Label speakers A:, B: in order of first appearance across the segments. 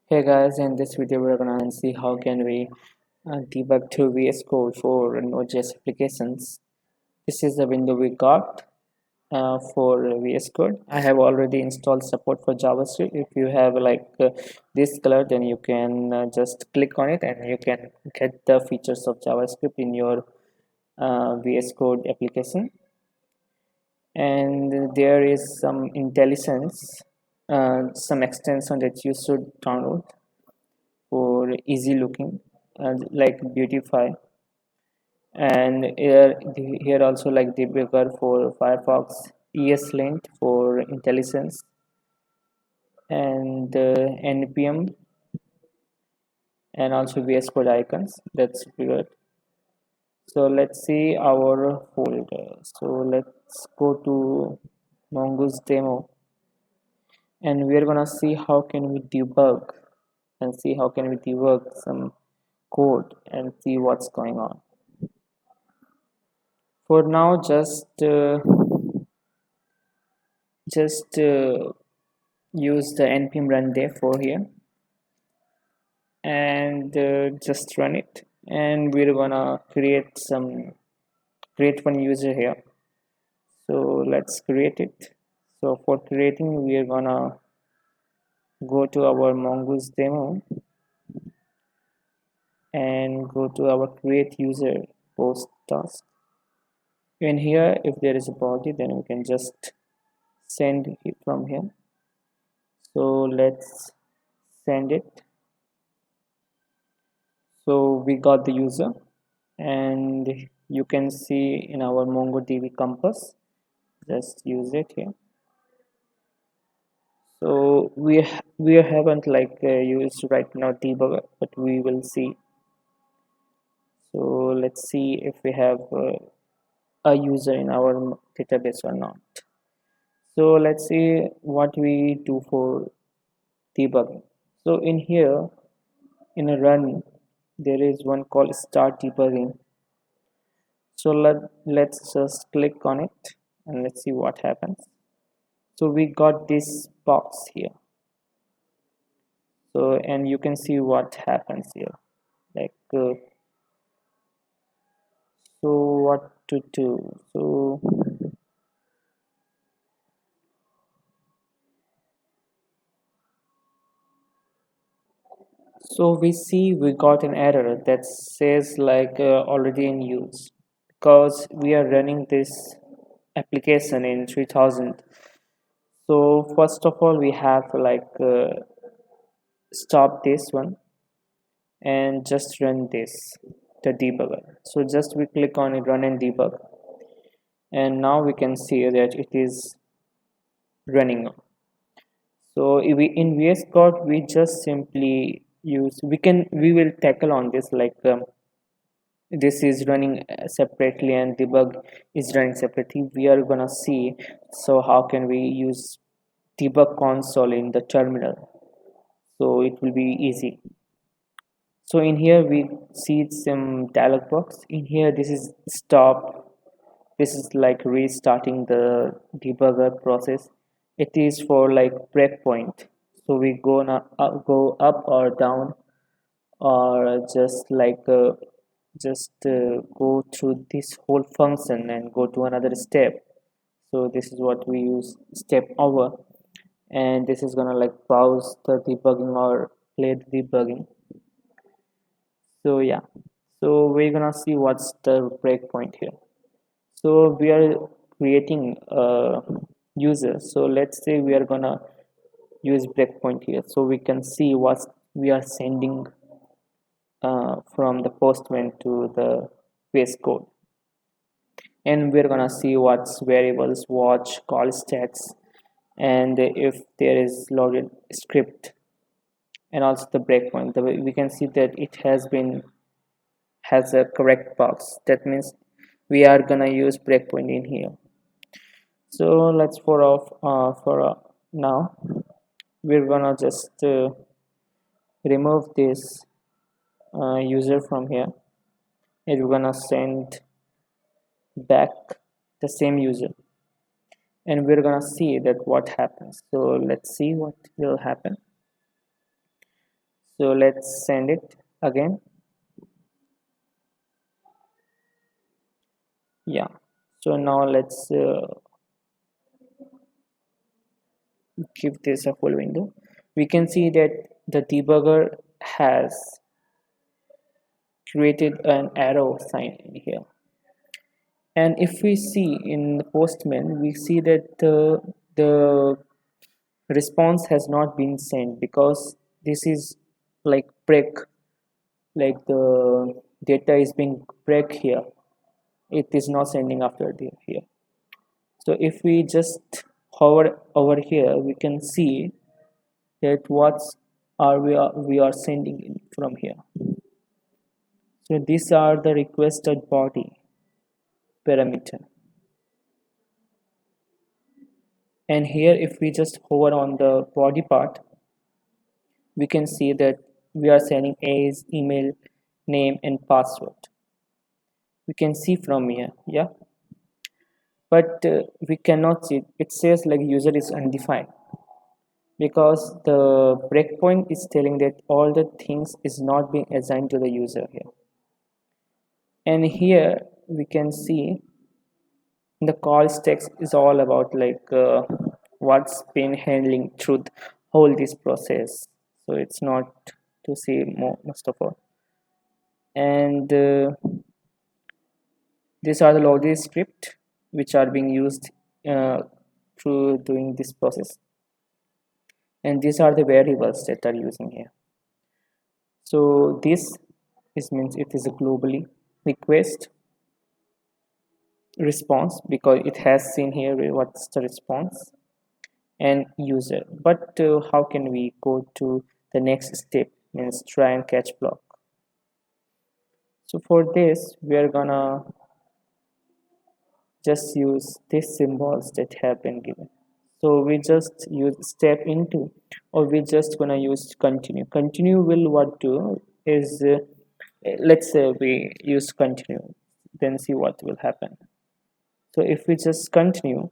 A: Hey guys, in this video we're gonna see how can we debug to VS Code for Node.js applications. This is the window we got for VS Code. I have already installed support for JavaScript. If you have this color, then you can just click on it and you can get the features of JavaScript in your VS Code application. And there is some intelligence, some extension that you should download for easy looking like beautify, and here also like debugger for Firefox, ESLint for intelligence, and npm, and also VS Code icons. That's good. So let's see our folder. So let's go to mongoose demo, and we're gonna see how can we debug and see how can we debug some code and see what's going on. For now, just use the npm run dev for here, and just run it, and we're gonna create one user here. So let's create it. So for creating, we're gonna go to our mongoose demo and go to our create user post task. In here, if there is a body, then we can just send it from here. So let's send it. So we got the user, and you can see in our MongoDB compass. Just use it here. So we haven't used right now debugger, but we will see. So let's see if we have a user in our database or not. So let's see what we do for debugging. So in here, in a run, there is one called start debugging. So let's just click on it and let's see what happens. So we got this box here. So and you can see what happens here. So what to do? So we see we got an error that says already in use, because we are running this application in 3000. So first of all, we have stop this one and just run the debugger. So just we click on it, run and debug, and now we can see that it is running. So if we in VS Code, we just simply use we will tackle on this this is running separately and debug is running separately. We are gonna see so how can we use debug console in the terminal, so it will be easy. So in here we see some dialog box. In here, this is stop. This is like restarting the debugger process. It is for like breakpoint. So we go up or down, or just go through this whole function and go to another step. So this is what we use step over, and this is gonna like pause the debugging or play the debugging. So yeah, so we're gonna see what's the breakpoint here. So we are creating a user. So let's say we are gonna use breakpoint here, so we can see what we are sending from the postman to the VS Code, and we're gonna see what's variables, watch, call stacks, and if there is loaded script, and also the breakpoint. We can see that it has a correct box. That means we are gonna use breakpoint in here. So let's for now we're gonna just remove this user from here, and we're gonna send back the same user, and we're gonna see that what happens. So let's see what will happen. So let's send it again. Yeah, so now let's give this a full window. We can see that the debugger has created an arrow sign in here, and if we see in the postman, we see that the response has not been sent because this is like break, like the data is being break here, it is not sending after the here. So if we just hover over here, we can see that what's are we are sending in from here. So these are the requested body parameter, and here if we just hover on the body part, we can see that we are sending as email, name and password. We can see from here, yeah, but we cannot see it says like user is undefined because the breakpoint is telling that all the things is not being assigned to the user here. And here we can see the call text is all about like what's been handling through whole this process, so it's not to see more most of all. And these are the logic script which are being used uh, through doing this process, and these are the variables that are using here. So this is means it is a globally request response because it has seen here what's the response and user. But how can we go to the next step, means try and catch block? So for this we are gonna just use these symbols that have been given. So we just use step into, or we just gonna use continue will what do is let's say we use continue, then see what will happen. So if we just continue,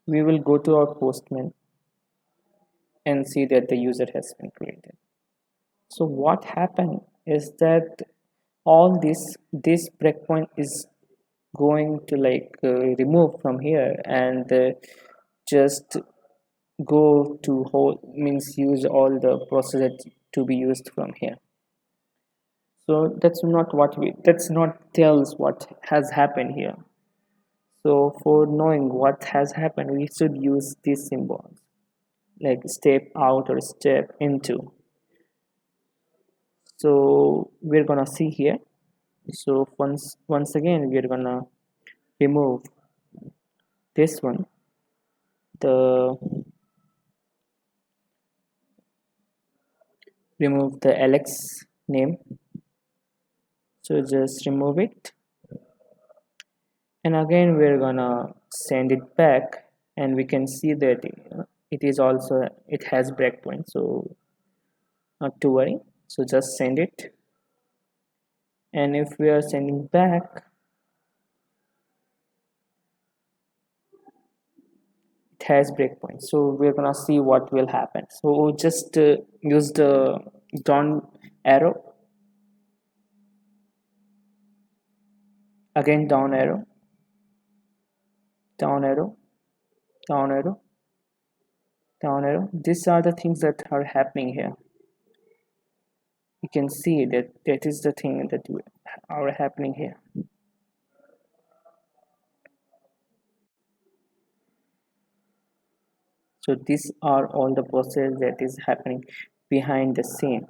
A: we will go to our postman and see that the user has been created. So what happened is that all this breakpoint is going to like remove from here and just go to whole, means use all the process to be used from here. So that's not tells what has happened here. So for knowing what has happened, we should use these symbols like step out or step into. So we're gonna see here. So once again we're gonna remove this one, the remove the Alex name. So just remove it, and again we're gonna send it back, and we can see that it is also, it has breakpoint, so not to worry. So just send it, and if we are sending back, it has breakpoint, so we're gonna see what will happen. So just use the down arrow, again down arrow, down arrow, down arrow, down arrow. These are the things that are happening here. You can see that that is the thing that are happening here. So these are all the process that is happening behind the scene.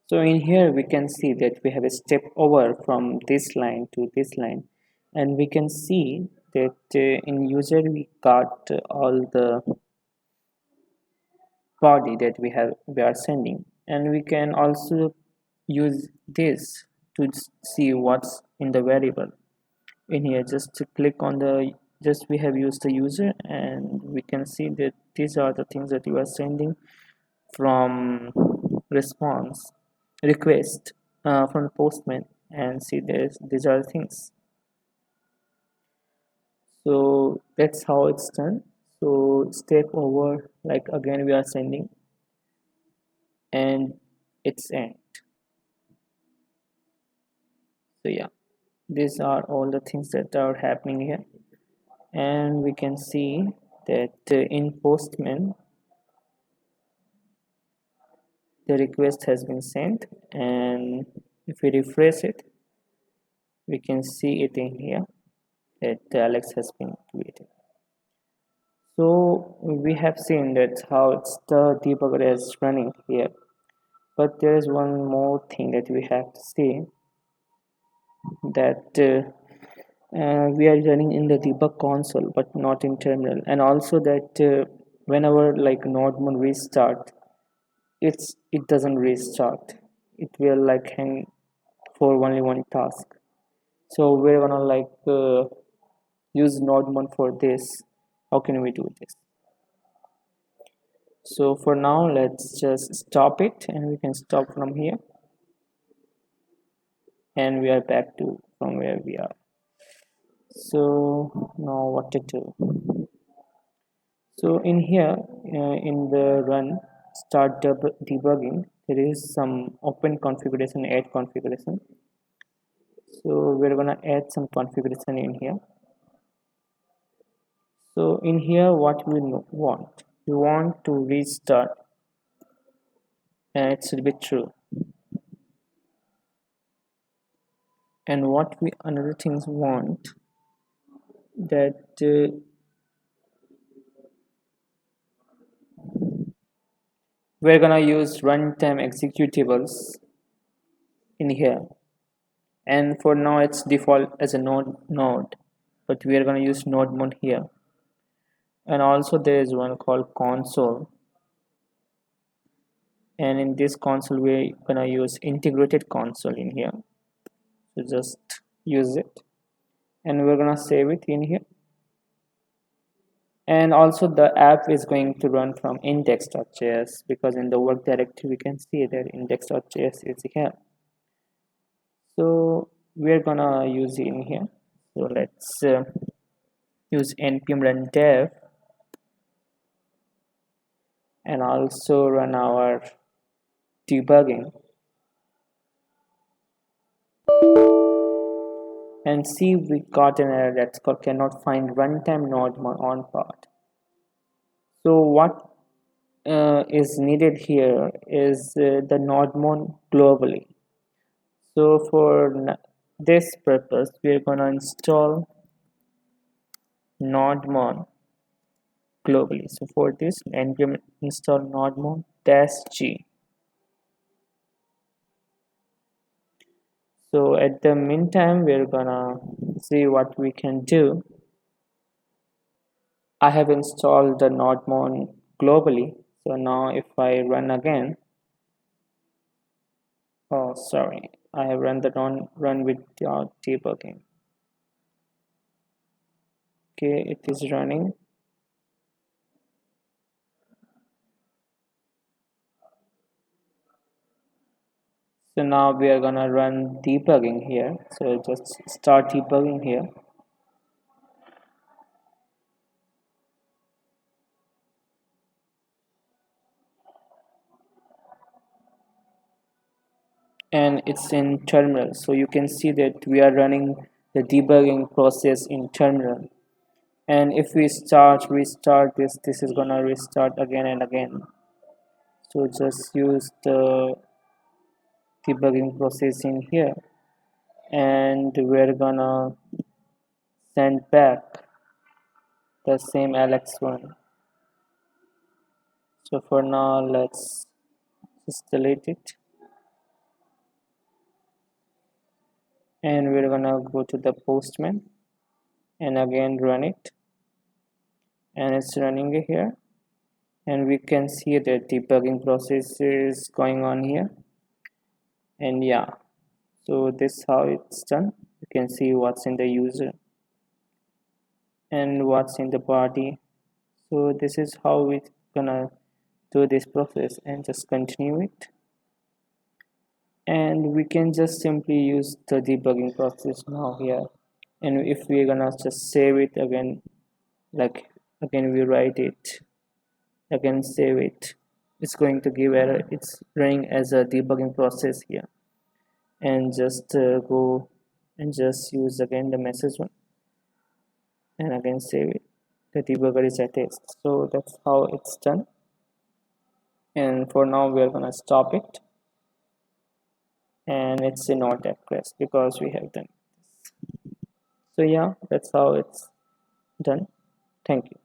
A: So in here we can see that we have a step over from this line to this line, and we can see that in user we got all the body that we are sending, and we can also use this to see what's in the variable in here. Just to click on the, just we have used the user, and we can see that these are the things that you are sending from response request from the postman, and see this, these are the things. So that's how it's done. So step over, like again we are sending, and it's end. So yeah, these are all the things that are happening here. And we can see that in Postman the request has been sent, and if we refresh it we can see it in here that Alex has been created. So we have seen that how it's the debugger is running here, but there is one more thing that we have to see, that we are running in the debug console but not in terminal, and also that whenever like node restart, it doesn't restart, it will like hang for only one task. So we're gonna like use node for this. How can we do this? So for now let's just stop it, and we can stop from here, and we are back to from where we are. So now what to do? So in here in the run start debugging, there is some open configuration, add configuration. So we're gonna add some configuration in here. So in here what we want to restart, and it should be true. And what we another things want, that we're gonna use runtime executables in here, and for now it's default as a node, but we are gonna use node mode here. And also there is one called console, and in this console we're gonna use integrated console in here. So just use it, and we're gonna save it in here. And also the app is going to run from index.js, because in the work directory we can see that index.js is here. So we're gonna use it in here. So let's use npm run dev, and also run our debugging, and see we got an error that's called cannot find runtime node on part. So what is needed here is the nodemon globally. So for this purpose we're gonna install nodemon globally. So for this npm install nodemon -g. So at the meantime we're gonna see what we can do. I have installed the nodemon globally. So now if I run again, oh sorry, I have run the run without debugging. Okay, it is running. So now we are gonna run debugging here. So just start debugging here. And it's in terminal. So you can see that we are running the debugging process in terminal. And if we restart this is gonna restart again and again. So just use the debugging process in here, and we're gonna send back the same Alex one. So for now let's just delete it, and we're gonna go to the Postman and again run it, and it's running here, and we can see that debugging process is going on here. And yeah, so this is how it's done. You can see what's in the user and what's in the body. So this is how we're gonna do this process, and just continue it. And we can just simply use the debugging process now here. And if we're gonna just save it again, like again we write it, again save it, it's going to give error. It's running as a debugging process here. And just go and just use again the message one, and again save it. The debugger is attached. So that's how it's done. And for now we're gonna stop it, and it's a not Express because we have done this. So yeah, that's how it's done. Thank you.